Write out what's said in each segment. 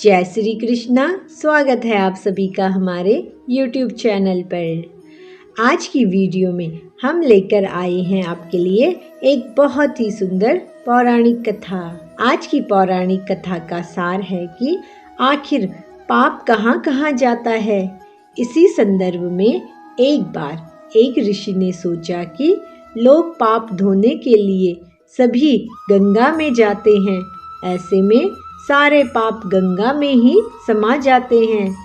जय श्री कृष्णा। स्वागत है आप सभी का हमारे YouTube चैनल पर। आज की वीडियो में हम लेकर आए हैं आपके लिए एक बहुत ही सुंदर पौराणिक कथा। आज की पौराणिक कथा का सार है कि आखिर पाप कहाँ कहाँ जाता है। इसी संदर्भ में एक बार एक ऋषि ने सोचा कि लोग पाप धोने के लिए सभी गंगा में जाते हैं, ऐसे में सारे पाप गंगा में ही समा जाते हैं।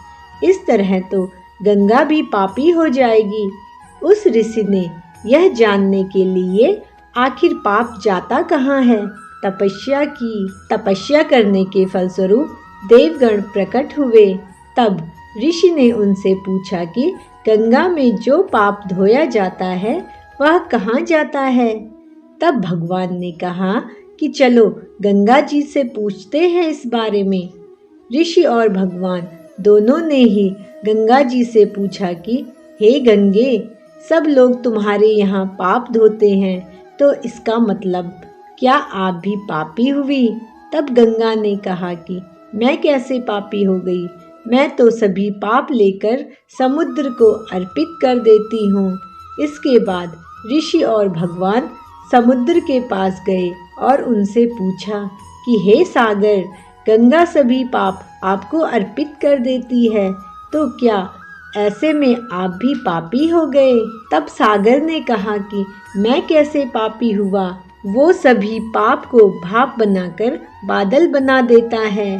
इस तरह तो गंगा भी पापी हो जाएगी। उस ऋषि ने यह जानने के लिए आखिर पाप जाता कहाँ है, तपस्या की। तपस्या करने के फलस्वरूप देवगण प्रकट हुए। तब ऋषि ने उनसे पूछा कि गंगा में जो पाप धोया जाता है वह कहाँ जाता है। तब भगवान ने कहा कि चलो गंगा जी से पूछते हैं इस बारे में। ऋषि और भगवान दोनों ने ही गंगा जी से पूछा कि हे गंगे, सब लोग तुम्हारे यहाँ पाप धोते हैं, तो इसका मतलब क्या आप भी पापी हुई। तब गंगा ने कहा कि मैं कैसे पापी हो गई, मैं तो सभी पाप लेकर समुद्र को अर्पित कर देती हूँ। इसके बाद ऋषि और भगवान समुद्र के पास गए और उनसे पूछा कि हे सागर, गंगा सभी पाप आपको अर्पित कर देती है, तो क्या ऐसे में आप भी पापी हो गए। तब सागर ने कहा कि मैं कैसे पापी हुआ, वो सभी पाप को भाप बनाकर बादल बना देता है।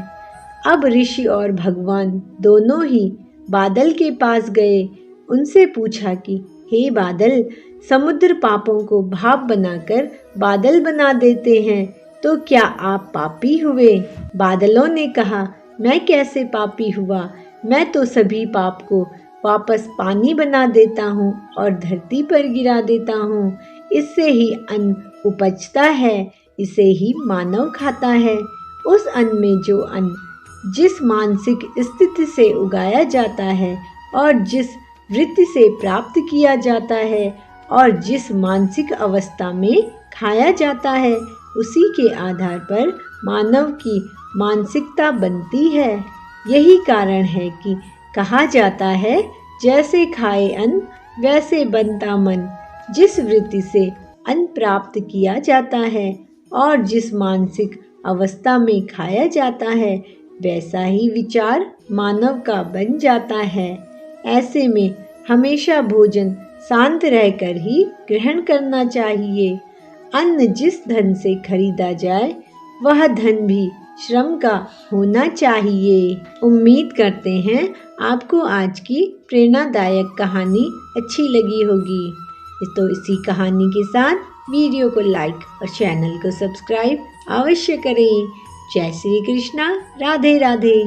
अब ऋषि और भगवान दोनों ही बादल के पास गए, उनसे पूछा कि हे बादल, समुद्र पापों को भाप बनाकर बादल बना देते हैं, तो क्या आप पापी हुए। बादलों ने कहा मैं कैसे पापी हुआ, मैं तो सभी पाप को वापस पानी बना देता हूँ और धरती पर गिरा देता हूँ। इससे ही अन्न उपजता है, इसे ही मानव खाता है। उस अन्न में जो अन्न जिस मानसिक स्थिति से उगाया जाता है और जिस वृत्ति से प्राप्त किया जाता है और जिस मानसिक अवस्था में खाया जाता है, उसी के आधार पर मानव की मानसिकता बनती है। यही कारण है कि कहा जाता है जैसे खाए अन्न वैसे बनता मन। जिस वृत्ति से अन्न प्राप्त किया जाता है और जिस मानसिक अवस्था में खाया जाता है, वैसा ही विचार मानव का बन जाता है। ऐसे में हमेशा भोजन शांत रहकर ही ग्रहण करना चाहिए। अन्न जिस धन से खरीदा जाए वह धन भी श्रम का होना चाहिए। उम्मीद करते हैं आपको आज की प्रेरणादायक कहानी अच्छी लगी होगी। तो इसी कहानी के साथ वीडियो को लाइक और चैनल को सब्सक्राइब अवश्य करें। जय श्री कृष्णा। राधे राधे।